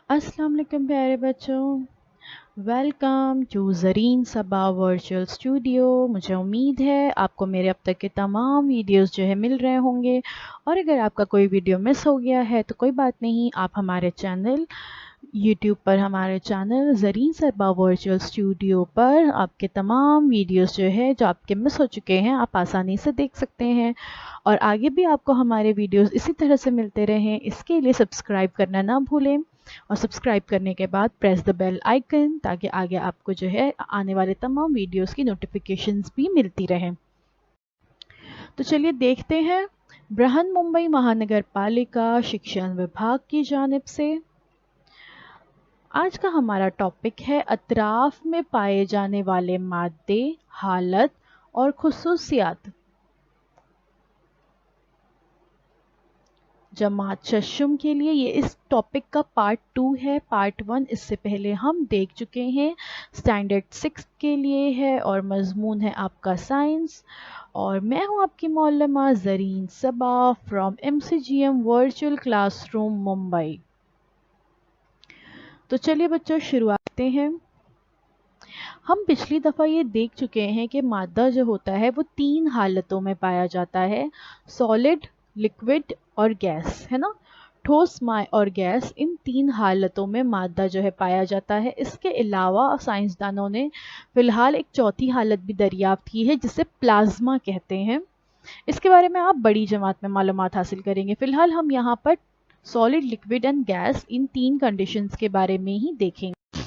अस्सलाम वालेकुम प्यारे बच्चों, welcome to Zareen Saba virtual studio. मुझे उम्मीद है आपको मेरे अब तक के तमाम वीडियोस जो है मिल रहे होंगे, और अगर आपका कोई वीडियो मिस हो गया है तो कोई बात नहीं, आप हमारे चैनल यूट्यूब पर हमारे चैनल ज़रीन सरबा वर्चुअल स्टूडियो पर आपके तमाम वीडियोस जो है जो आपके मिस हो चुके हैं आप आसानी से देख सकते हैं। और आगे भी आपको हमारे वीडियोस इसी तरह से मिलते रहें, इसके लिए सब्सक्राइब करना ना भूलें, और सब्सक्राइब करने के बाद प्रेस द बेल आइकन, ताकि आगे आपको जो है आने वाले तमाम वीडियोस की नोटिफिकेशंस भी मिलती रहें। तो चलिए देखते हैं, बृहन मुंबई महानगर पालिका शिक्षण विभाग की जानिब से आज का हमारा टॉपिक है अतराफ में पाए जाने वाले मादे, हालत और खुसूसियात। जमात शशुम के लिए ये इस टॉपिक का पार्ट 2 है। पार्ट 1 इससे पहले हम देख चुके हैं, स्टैंडर्ड 6 के लिए है और मजमून है आपका साइंस। और मैं हूं आपकी मौलमा Zareen Saba from MCGM virtual classroom Mumbai. तो चलिए बच्चों शुरुआत करते हैं। हम पिछली दफ़ा ये देख चुके हैं कि मादा जो होता है वो 3 हालतों में पाया जाता है, सॉलिड, लिक्विड और गैस, है ना। ठोस, माय और गैस, इन 3 हालतों में मादा जो है पाया जाता है। इसके अलावा साइंसदानों ने फिलहाल एक चौथी हालत भी दरियाफ्त की है जिसे प्लाज्मा कहते हैं। इसके बारे में आप बड़ी जमात में मालूमात हासिल करेंगे। फिलहाल हम यहाँ पर solid, liquid and gas, in 3 conditions के बारे में ही देखेंगे।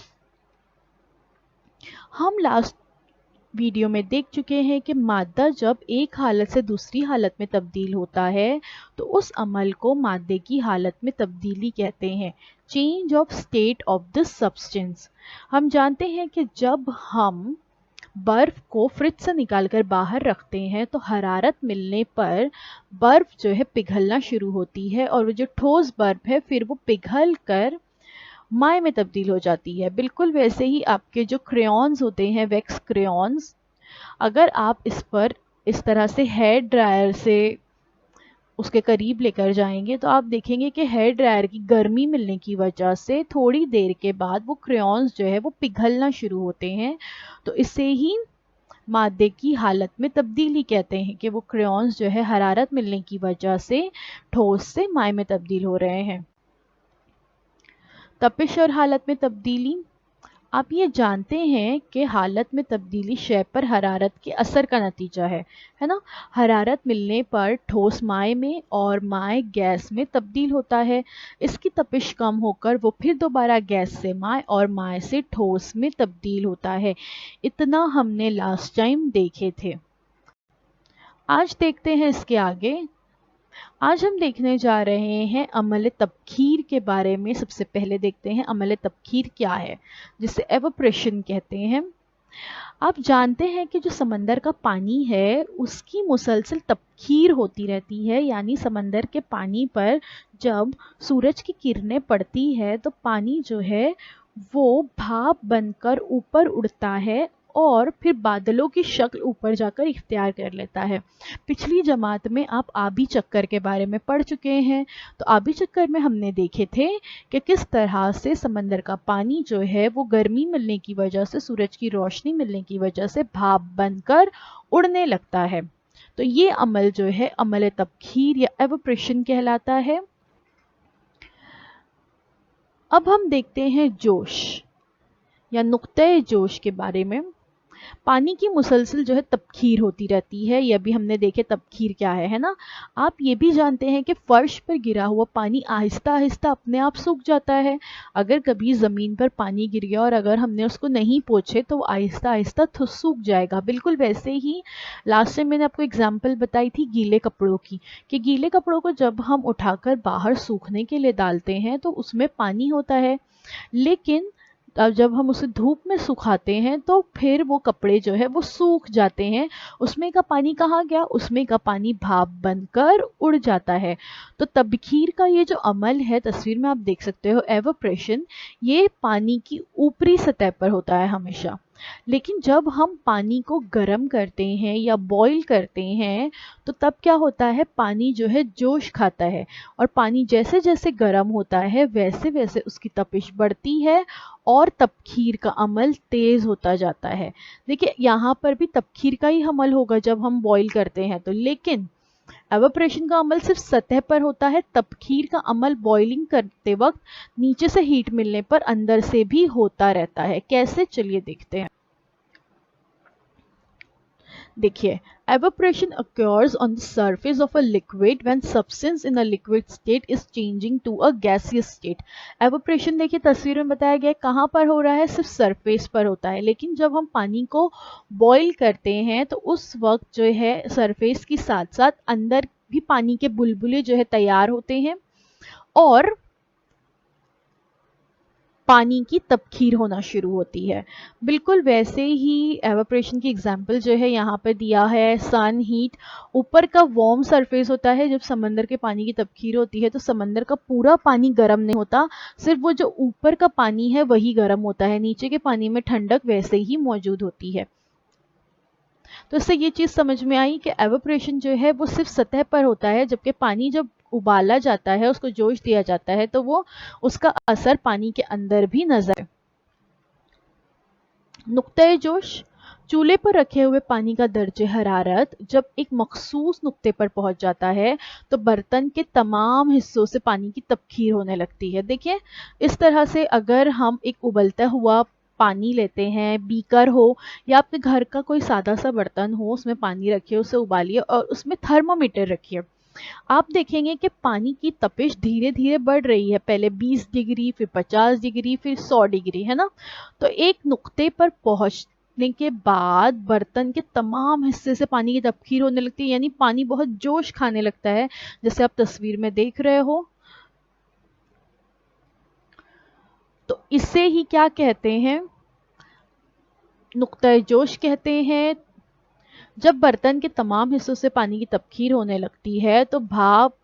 हम लास्ट वीडियो में देख चुके हैं कि मादा जब एक हालत से दूसरी हालत में तब्दील होता है तो उस अमल को मादे की हालत में तब्दीली कहते हैं, change of state of the substance. हम जानते हैं कि जब हम बर्फ को फ्रिज से निकालकर बाहर रखते हैं तो हरारत मिलने पर बर्फ जो है पिघलना शुरू होती है, और वो जो ठोस बर्फ है फिर वो पिघल कर माय में तब्दील हो जाती है। बिल्कुल वैसे ही आपके जो क्रेयॉन्स होते हैं, वैक्स क्रेयॉन्स, अगर आप इस पर इस तरह से हेयर ड्रायर से उसके करीब लेकर जाएंगे तो आप देखेंगे कि हेयर ड्रायर की गर्मी मिलने की वजह से थोड़ी देर के बाद वो क्रेयॉन्स जो है वो पिघलना शुरू होते हैं। तो इसे ही मादे की हालत में तब्दीली कहते हैं कि वो क्रेयॉन्स जो है हरारत मिलने की वजह से ठोस से माय में तब्दील हो रहे हैं। तपिश और हालत में तब्दीली, आप ये जानते हैं कि हालत में तब्दीली शय पर हरारत के असर का नतीजा है ना। हरारत मिलने पर ठोस माय में और माय गैस में तब्दील होता है। इसकी तपिश कम होकर वो फिर दोबारा गैस से माय और माय से ठोस में तब्दील होता है। इतना हमने लास्ट टाइम देखे थे। आज देखते हैं इसके आगे। आज हम देखने जा रहे हैं अमल तबखीर के बारे में। सबसे पहले देखते हैं अमल तबखीर क्या है, जिसे एवोप्रेशन कहते हैं। आप जानते हैं कि जो समंदर का पानी है उसकी मुसलसल तबखीर होती रहती है, यानी समंदर के पानी पर जब सूरज की किरणें पड़ती है तो पानी जो है वो भाप बनकर ऊपर उड़ता है और फिर बादलों की शक्ल ऊपर जाकर इख्तियार कर लेता है। पिछली जमात में आप आबी चक्कर के बारे में पढ़ चुके हैं। तो आबी चक्कर में हमने देखे थे कि किस तरह से समंदर का पानी जो है वो गर्मी मिलने की वजह से, सूरज की रोशनी मिलने की वजह से भाप बनकर उड़ने लगता है। तो ये अमल जो है अमल तबखीर या एवोप्रेशन कहलाता है। अब हम देखते हैं जोश या नुक्ते जोश के बारे में। पानी की मुसलसल जो है तबखीर होती रहती है। ये भी हमने देखे तबखीर क्या है ना। आप ये भी जानते हैं कि फर्श पर गिरा हुआ पानी आहिस्ता आहिस्ता अपने आप सूख जाता है। अगर कभी ज़मीन पर पानी गिर गया और अगर हमने उसको नहीं पोंछे तो वो आहिस्ता आहिस्ता सूख जाएगा। बिल्कुल वैसे ही लास्ट टाइम मैंने आपको एग्जाम्पल बताई थी गीले कपड़ों की, कि गीले कपड़ों को जब हम उठाकर बाहर सूखने के लिए डालते हैं तो उसमें पानी होता है, लेकिन अब जब हम उसे धूप में सुखाते हैं तो फिर वो कपड़े जो है वो सूख जाते हैं। उसमें का पानी कहाँ गया? उसमें का पानी भाप बनकर उड़ जाता है। तो तबखीर का ये जो अमल है, तस्वीर में आप देख सकते हो एवोप्रेशन, ये पानी की ऊपरी सतह पर होता है हमेशा। लेकिन जब हम पानी को गर्म करते हैं या बॉईल करते हैं तो तब क्या होता है, पानी जो है जोश खाता है, और पानी जैसे जैसे गर्म होता है वैसे वैसे उसकी तपिश बढ़ती है और तबखीर का अमल तेज होता जाता है। देखिए यहाँ पर भी तबखीर का ही अमल होगा जब हम बॉईल करते हैं तो, लेकिन एवापोरेशन का अमल सिर्फ सतह पर होता है। तबखीर का अमल बॉइलिंग करते वक्त नीचे से हीट मिलने पर अंदर से भी होता रहता है। कैसे, चलिए देखते हैं। देखिए, evaporation occurs on the surface of a liquid when substance in a liquid state is changing to a gaseous state। evaporation देखिए तस्वीर में बताया गया है कहाँ पर हो रहा है, सिर्फ सरफेस पर होता है, लेकिन जब हम पानी को बॉईल करते हैं तो उस वक्त जो है सरफेस के साथ साथ अंदर भी पानी के बुलबुले जो है तैयार होते हैं और पानी की तबखीर होना शुरू होती है। बिल्कुल वैसे ही एवापोरेशन की एग्जांपल जो है यहाँ पर दिया है, सन हीट। ऊपर का वार्म सरफेस होता है, जब समंदर के पानी की तबखीर होती है तो समंदर का पूरा पानी गर्म नहीं होता, सिर्फ वो जो ऊपर का पानी है वही गर्म होता है, नीचे के पानी में ठंडक वैसे ही मौजूद होती है। तो इससे ये चीज़ समझ में आई कि एवापोरेशन जो है वो सिर्फ सतह पर होता है, जबकि पानी जब उबाला जाता है, उसको जोश दिया जाता है तो वो उसका असर पानी के अंदर भी नजर। नुक्ते जोश, चूल्हे पर रखे हुए पानी का दर्जे हरारत जब एक मखसूस नुक्ते पर पहुंच जाता है तो बर्तन के तमाम हिस्सों से पानी की तबखीर होने लगती है। देखिए इस तरह से अगर हम एक उबलता हुआ पानी लेते हैं, बीकर हो या आपके घर का कोई सादा सा बर्तन हो, उसमें पानी रखिए, उसे उबालिए और उसमें थर्मोमीटर रखिए। आप देखेंगे कि पानी की तपिश धीरे धीरे बढ़ रही है, पहले 20 डिग्री, फिर 50 डिग्री, फिर 100 डिग्री, है ना। तो एक नुक्ते पर पहुंचने के बाद बर्तन के तमाम हिस्से से पानी की तबखीर होने लगती है, यानी पानी बहुत जोश खाने लगता है, जैसे आप तस्वीर में देख रहे हो। तो इसे ही क्या कहते हैं, नुक्ता जोश कहते हैं। जब बर्तन के तमाम हिस्सों से पानी की तबखीर होने लगती है तो भाप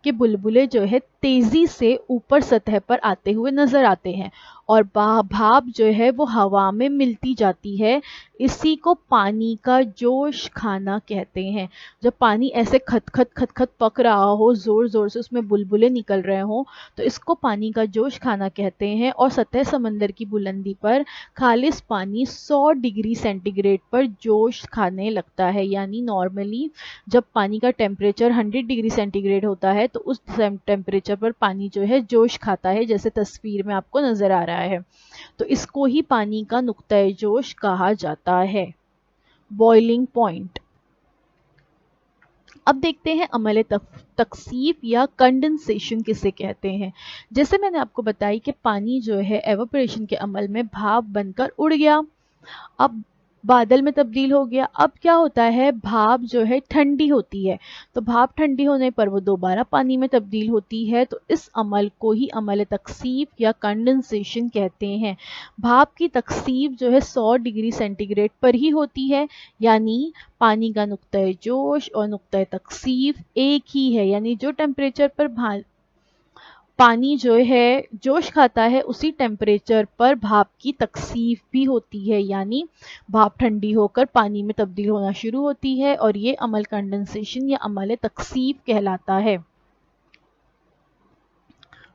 के बुलबुले जो है तेजी से ऊपर सतह पर आते हुए नजर आते हैं और भाप जो है वो हवा में मिलती जाती है। इसी को पानी का जोश खाना कहते हैं। जब पानी ऐसे खत पक रहा हो, जोर जोर से उसमें बुलबुले निकल रहे हो, तो इसको पानी का जोश खाना कहते हैं। और सतह समंदर की बुलंदी पर खालिस पानी 100 डिग्री सेंटीग्रेड पर जोश खाने लगता है। यानी नॉर्मली जब पानी का टेम्परेचर 100 डिग्री सेंटीग्रेड होता है तो उस टेम्परेचर पर पानी जो है जोश खाता है, जैसे तस्वीर में आपको नजर आ रहा है। तो इसको ही पानी का नुक्ता जोश कहा जाता है, बॉइलिंग पॉइंट। अब देखते हैं अमले तकसीफ या कंडेंसेशन किसे कहते हैं। जैसे मैंने आपको बताई कि पानी जो है एवापोरेशन के अमल में भाप बनकर उड़ गया, अब बादल में तब्दील हो गया। अब क्या होता है, भाप जो है ठंडी होती है, तो भाप ठंडी होने पर वो दोबारा पानी में तब्दील होती है। तो इस अमल को ही अमल तकसीफ या कंडेंसेशन कहते हैं। भाप की तकसीफ जो है 100 डिग्री सेंटीग्रेड पर ही होती है, यानी पानी का नुक्ता जोश और नुक्ता तकसीफ एक ही है। यानी जो टेम्परेचर पर पानी जो है जोश खाता है उसी टेम्परेचर पर भाप की तकसीफ भी होती है, यानी भाप ठंडी होकर पानी में तब्दील होना शुरू होती है और ये अमल कंडेंसेशन या अमल तकसीफ कहलाता है।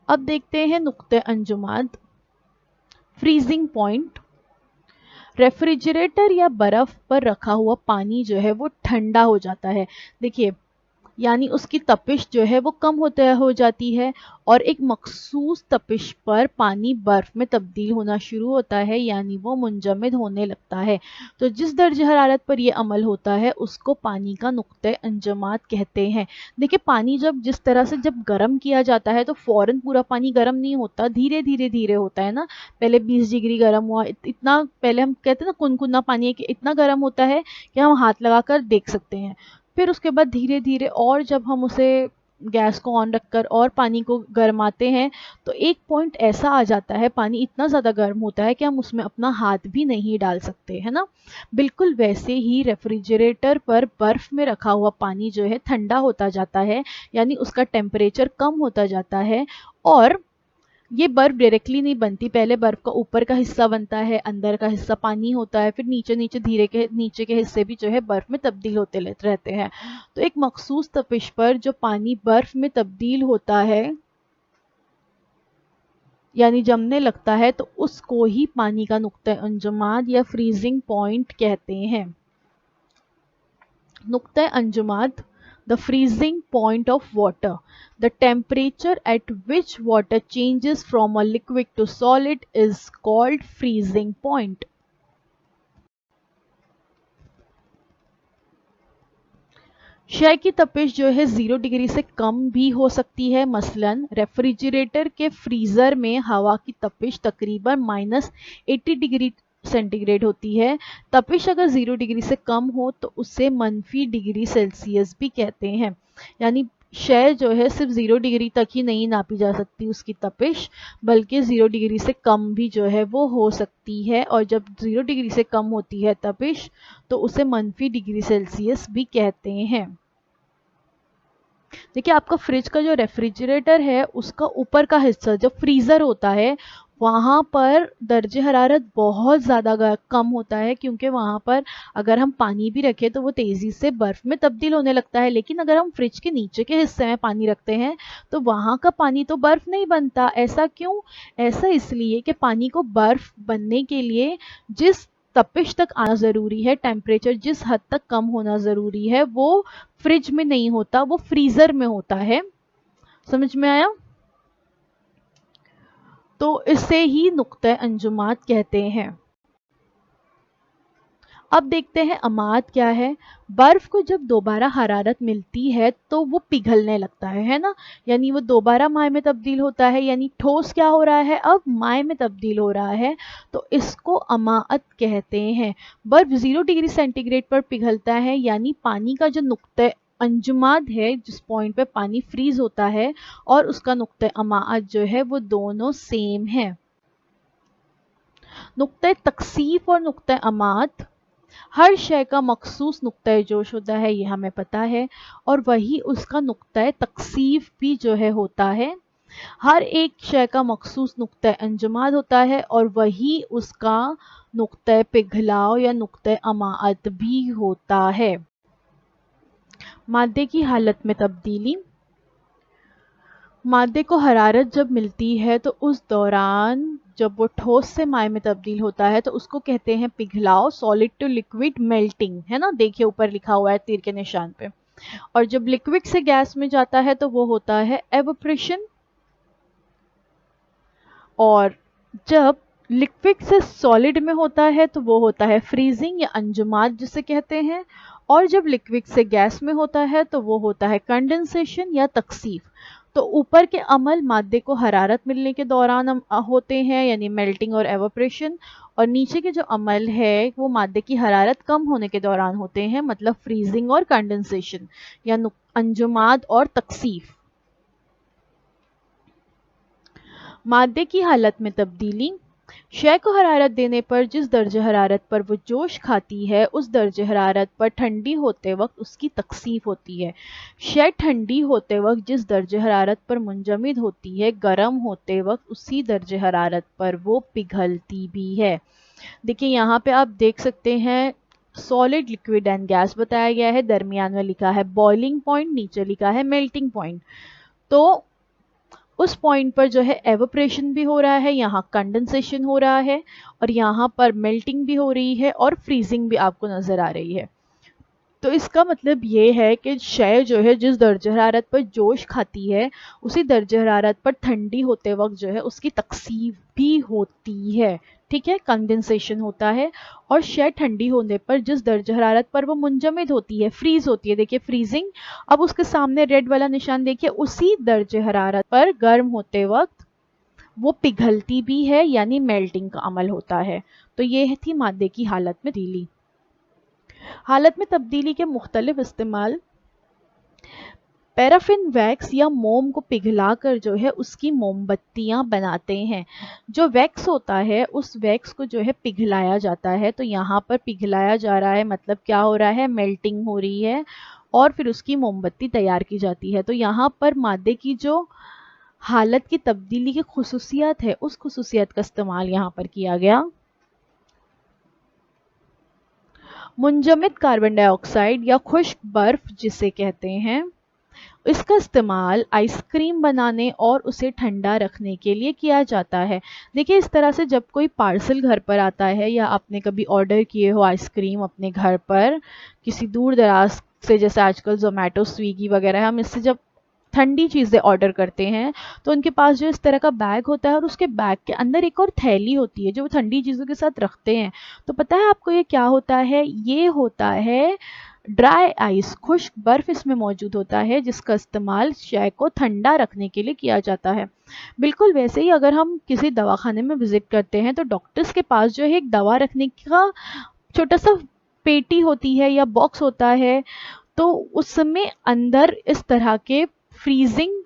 अब देखते हैं नुक्ते अंजुमात, फ्रीजिंग पॉइंट। रेफ्रिजरेटर या बर्फ पर रखा हुआ पानी जो है वो ठंडा हो जाता है। देखिए यानी उसकी तपिश जो है वो कम हो जाती है और एक मखसूस तपिश पर पानी बर्फ में तब्दील होना शुरू होता है, यानी वो मुंजमद होने लगता है। तो जिस दर्जे हरारत पर यह अमल होता है उसको पानी का नुक्ते अंजमात कहते हैं। देखिए पानी जिस तरह से जब गर्म किया जाता है तो फौरन पूरा पानी गर्म नहीं होता, धीरे होता है ना। पहले 20 डिग्री गर्म हुआ, इतना पहले हम कहते हैं ना कुनकुना पानी है कि इतना गर्म होता है कि हम हाथ लगाकर देख सकते हैं। फिर उसके बाद धीरे धीरे और जब हम उसे गैस को ऑन रखकर और पानी को गर्माते हैं तो एक पॉइंट ऐसा आ जाता है, पानी इतना ज़्यादा गर्म होता है कि हम उसमें अपना हाथ भी नहीं डाल सकते, है ना। बिल्कुल वैसे ही रेफ्रिजरेटर पर बर्फ़ में रखा हुआ पानी जो है ठंडा होता जाता है, यानी उसका टेम्परेचर कम होता जाता है और ये बर्फ डायरेक्टली नहीं बनती, पहले बर्फ का ऊपर का हिस्सा बनता है, अंदर का हिस्सा पानी होता है, फिर नीचे नीचे के हिस्से भी जो है बर्फ में तब्दील होते रहते हैं। तो एक मखसूस तपिश पर जो पानी बर्फ में तब्दील होता है यानी जमने लगता है, तो उसको ही पानी का नुक्ता अंजुमाद या फ्रीजिंग पॉइंट कहते हैं। नुक्ता अंजुमाद, the freezing point of water, the temperature at which water changes from a liquid to solid is called freezing point. शय की तपिश जो है 0 डिग्री से कम भी हो सकती है। मसलन रेफ्रिजरेटर के फ्रीज़र में हवा की तपिश तकरीबन -80 डिग्री सेंटीग्रेड होती है। तपिश अगर 0 डिग्री से कम हो तो उसे -, डिग्री सेल्सियस भी कहते हैं। यानी शय जो है सिर्फ 0 डिग्री तक ही नहीं नापी जा सकती उसकी तपिश, बल्कि 0 डिग्री से कम भी जो है वो हो सकती है। और जब 0 डिग्री से कम होती है तपिश तो उसे -, डिग्री सेल्सियस भी कहते हैं। देखिए आपका फ्रिज का जो रेफ्रिजरेटर है उसका ऊपर का हिस्सा जो फ्रीज़र होता है वहाँ पर दर्जे हरारत बहुत ज़्यादा कम होता है, क्योंकि वहाँ पर अगर हम पानी भी रखें तो वो तेज़ी से बर्फ़ में तब्दील होने लगता है। लेकिन अगर हम फ्रिज के नीचे के हिस्से में पानी रखते हैं तो वहाँ का पानी तो बर्फ़ नहीं बनता। ऐसा क्यों? ऐसा इसलिए कि पानी को बर्फ़ बनने के लिए जिस तपिश तक आना ज़रूरी है, टेम्परेचर जिस हद तक कम होना ज़रूरी है, वो फ्रिज में नहीं होता, वो फ्रीज़र में होता है। समझ में आया? तो इसे ही नुक्ता अंजुमात कहते हैं। अब देखते हैं अमाद क्या है। बर्फ को जब दोबारा हरारत मिलती है तो वो पिघलने लगता है ना, यानी वो दोबारा माए में तब्दील होता है, यानी ठोस क्या हो रहा है, अब माए में तब्दील हो रहा है, तो इसको अमाअत कहते हैं। बर्फ 0 डिग्री सेंटीग्रेड पर पिघलता है, यानी पानी का जो नुक्ता अंजुमाद है, जिस पॉइंट पे पानी फ्रीज होता है, और उसका नुक्ता अमाअत जो है वो दोनों सेम है। नुक्ता तकसीफ और नुक्ता अमाअत, हर शय का मखसूस नुक्ता जोश होता है, ये हमें पता है, और वही उसका नुक्ता तकसीफ भी जो है होता है। हर एक शय का मखसूस नुक्ता अंजुमाद होता है और वही उसका नुक्ता पिघलाव या नुक्ता अमाअत भी होता है। मादे की हालत में तब्दीली, मादे को हरारत जब मिलती है तो उस दौरान जब वो ठोस से माए में तब्दील होता है तो उसको कहते हैं पिघलाव, सॉलिड टू लिक्विड मेल्टिंग, है ना, देखिए ऊपर लिखा हुआ है तीर के निशान पे। और जब लिक्विड से गैस में जाता है तो वो होता है एवोप्रेशन, और जब लिक्विड से सॉलिड में होता है तो वो होता है फ्रीजिंग या अंजुमाद जिसे कहते हैं, और जब लिक्विड से गैस में होता है तो वो होता है कंडेंसेशन या तकसीफ। तो ऊपर के अमल मादे को हरारत मिलने के दौरान होते हैं, यानी मेल्टिंग और एवोप्रेशन, और नीचे के जो अमल है वो मादे की हरारत कम होने के दौरान होते हैं, मतलब फ्रीजिंग और कंडेंसेशन या अंजुमाद और तकसीफ। मादे की हालत में तब्दीली, शय को हरारत देने पर जिस दर्जे हरारत पर वो जोश खाती है उस दर्जे हरारत पर ठंडी होते वक्त उसकी तकसीफ होती है। शय ठंडी होते वक्त जिस दर्जे हरारत पर मुंजमद होती है, गर्म होते वक्त उसी दर्जे हरारत पर वो पिघलती भी है। देखिए यहाँ पे आप देख सकते हैं सॉलिड, लिक्विड एंड गैस बताया गया है, दरमियान में लिखा है बॉइलिंग पॉइंट, नीचे लिखा है मेल्टिंग पॉइंट। तो उस पॉइंट पर जो है एवोप्रेशन भी हो रहा है, यहाँ कंडेंसेशन हो रहा है, और यहाँ पर मेल्टिंग भी हो रही है और फ्रीजिंग भी आपको नजर आ रही है। तो इसका मतलब ये है कि शय जो है जिस दर्जे हरारत पर जोश खाती है उसी दर्जे हरारत पर ठंडी होते वक्त जो है उसकी तकसीफ भी होती है। ठीक है, कंडेंसेशन होता है, और शय ठंडी होने पर जिस दर्जे हरारत पर वो मुंजमद होती है, फ्रीज होती है, देखिए फ्रीजिंग, अब उसके सामने रेड वाला निशान देखिए, उसी दर्जे हरारत पर गर्म होते वक्त वो पिघलती भी है, यानी मेल्टिंग का अमल होता है। तो ये थी मादे की हालत में तब्दीली। हालत में तब्दीली के मुख्तलिफ इस्तेमाल, पैराफिन वैक्स या मोम को पिघलाकर जो है उसकी मोमबत्तियां बनाते हैं। जो वैक्स होता है उस वैक्स को जो है पिघलाया जाता है, तो यहाँ पर पिघलाया जा रहा है, मतलब क्या हो रहा है, मेल्टिंग हो रही है, और फिर उसकी मोमबत्ती तैयार की जाती है। तो यहाँ पर मादे की जो حالت کی تبدیلی کی خصوصیات ہے اس خصوصیت کا استعمال یہاں پر کیا گیا۔ منجمد کاربن ڈائی آکسائڈ یا خشک برف جسے کہتے ہیں، اس کا استعمال آئس کریم بنانے اور اسے ٹھنڈا رکھنے کے لیے کیا جاتا ہے۔ دیکھیں اس طرح سے جب کوئی پارسل گھر پر آتا ہے یا آپ نے کبھی آرڈر کیے ہو آئس کریم اپنے گھر پر کسی دور دراز سے، جیسے آج کل زومیٹو سویگی وغیرہ ہے، ہم اس سے جب ٹھنڈی چیزیں آرڈر کرتے ہیں تو ان کے پاس جو اس طرح کا بیگ ہوتا ہے اور اس کے بیگ کے اندر ایک اور تھیلی ہوتی ہے جو وہ ٹھنڈی چیزوں کے ساتھ رکھتے ہیں۔ تو پتہ ہے آپ کو یہ کیا ہوتا ہے؟ یہ ہوتا ہے ڈرائی آئس، خشک برف اس میں موجود ہوتا ہے جس کا استعمال شے کو ٹھنڈا رکھنے کے لیے کیا جاتا ہے۔ بالکل ویسے ہی اگر ہم کسی دواخانے میں وزٹ کرتے ہیں تو ڈاکٹرز کے پاس جو ہے ایک دوا رکھنے کا چھوٹا سا پیٹی ہوتی ہے یا باکس ہوتا ہے، تو اس میں اندر اس طرح کے فریزنگ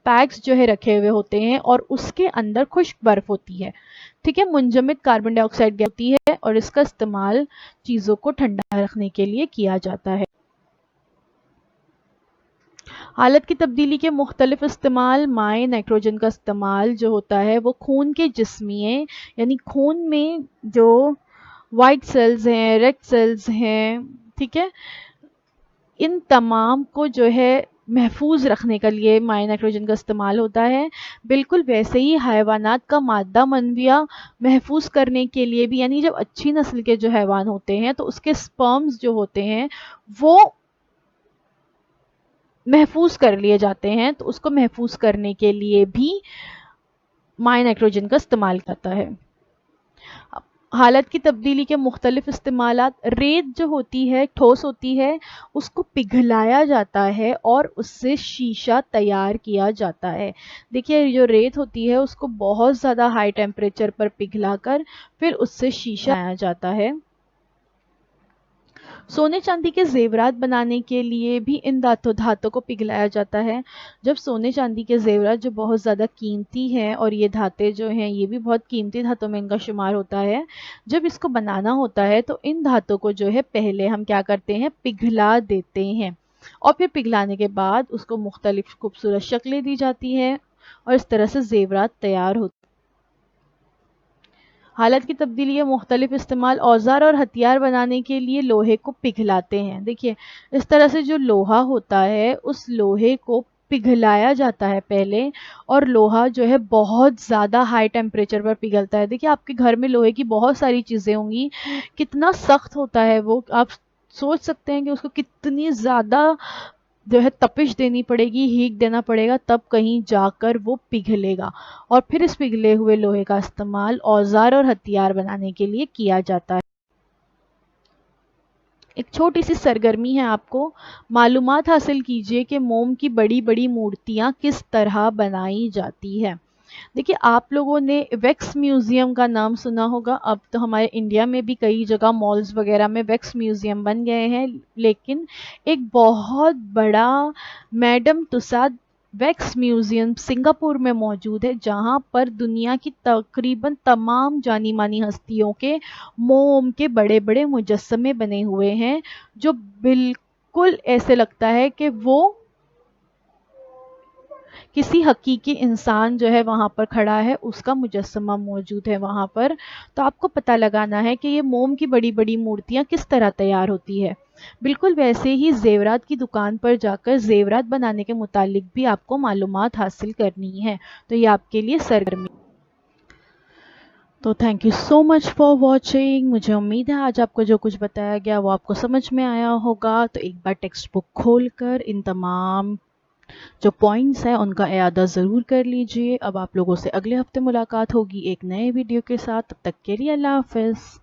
پیکس جو ہے رکھے ہوئے ہوتے ہیں اور اس کے اندر خشک برف ہوتی ہے، ٹھیک ہے، منجمد کاربن ڈائی آکسائڈ ہوتی ہے اور اس کا استعمال چیزوں کو ٹھنڈا رکھنے کے لیے کیا جاتا ہے۔ حالت کی تبدیلی کے مختلف استعمال، مائع نائٹروجن کا استعمال جو ہوتا ہے وہ خون کے جسمیے یعنی خون میں جو وائٹ سیلز ہیں، ریڈ سیلز ہیں، ٹھیک ہے، ان تمام کو جو ہے محفوظ رکھنے کے لیے مائع نائٹروجن کا استعمال ہوتا ہے۔ بالکل ویسے ہی حیوانات کا مادہ منویہ محفوظ کرنے کے لیے بھی، یعنی جب اچھی نسل کے جو حیوان ہوتے ہیں تو اس کے سپرمز جو ہوتے ہیں وہ محفوظ کر لیے جاتے ہیں، تو اس کو محفوظ کرنے کے لیے بھی مائع نائٹروجن کا استعمال کرتا ہے۔ حالت کی تبدیلی کے مختلف استعمالات، ریت جو ہوتی ہے، ٹھوس ہوتی ہے، اس کو پگھلایا جاتا ہے اور اس سے شیشہ تیار کیا جاتا ہے۔ دیکھیے جو ریت ہوتی ہے اس کو بہت زیادہ ہائی ٹیمپریچر پر پگھلا کر پھر اس سے شیشہ بنایا جاتا ہے۔ سونے چاندی کے زیورات بنانے کے لیے بھی ان دھاتوں کو پگھلایا جاتا ہے۔ جب سونے چاندی کے زیورات جو بہت زیادہ قیمتی ہیں اور یہ دھاتیں جو ہیں یہ بھی بہت قیمتی دھاتوں میں ان کا شمار ہوتا ہے، جب اس کو بنانا ہوتا ہے تو ان دھاتوں کو جو ہے پہلے ہم کیا کرتے ہیں؟ پگھلا دیتے ہیں، اور پھر پگھلانے کے بعد اس کو مختلف خوبصورت شکلیں دی جاتی ہیں اور اس طرح سے زیورات تیار ہوتے ہیں۔ حالت کی تبدیلی کے مختلف استعمال، اوزار اور ہتھیار بنانے کے لیے لوہے کو پگھلاتے ہیں۔ دیکھیے اس طرح سے جو لوہا ہوتا ہے اس لوہے کو پگھلایا جاتا ہے پہلے، اور لوہا جو ہے بہت زیادہ ہائی ٹیمپریچر پر پگھلتا ہے۔ دیکھیے آپ کے گھر میں لوہے کی بہت ساری چیزیں ہوں گی، کتنا سخت ہوتا ہے وہ، آپ سوچ سکتے ہیں کہ اس کو کتنی زیادہ جو ہے تپش دینی پڑے گی، ہیٹ دینا پڑے گا، تب کہیں جا کر وہ پگھلے گا، اور پھر اس پگھلے ہوئے لوہے کا استعمال اوزار اور ہتھیار بنانے کے لیے کیا جاتا ہے۔ ایک چھوٹی سی سرگرمی ہے، آپ کو معلومات حاصل کیجئے کہ موم کی بڑی بڑی مورتیاں کس طرح بنائی جاتی ہے۔ دیکھیے آپ لوگوں نے ویکس میوزیم کا نام سنا ہوگا، اب تو ہمارے انڈیا میں بھی کئی جگہ مالز وغیرہ میں ویکس میوزیم بن گئے ہیں، لیکن ایک بہت بڑا میڈم تساد ویکس میوزیم سنگاپور میں موجود ہے، جہاں پر دنیا کی تقریباً تمام جانی مانی ہستیوں کے موم کے بڑے بڑے مجسمے بنے ہوئے ہیں، جو بالکل ایسے لگتا ہے کہ وہ کسی حقیقی انسان جو ہے وہاں پر کھڑا ہے، اس کا مجسمہ موجود ہے وہاں پر۔ تو آپ کو پتہ لگانا ہے کہ یہ موم کی بڑی بڑی مورتیاں کس طرح تیار ہوتی ہے۔ بالکل ویسے ہی زیورات کی دکان پر جا کر زیورات بنانے کے متعلق بھی آپ کو معلومات حاصل کرنی ہے، تو یہ آپ کے لیے سرگرمی۔ تو thank you so much for watching. مجھے امید ہے آج آپ کو جو کچھ بتایا گیا وہ آپ کو سمجھ میں آیا ہوگا۔ تو ایک بار ٹیکسٹ بک کھول کر ان تمام جو پوائنٹس ہیں ان کا اعادہ ضرور کر لیجئے۔ اب آپ لوگوں سے اگلے ہفتے ملاقات ہوگی ایک نئے ویڈیو کے ساتھ، تب تک کے لیے اللہ حافظ۔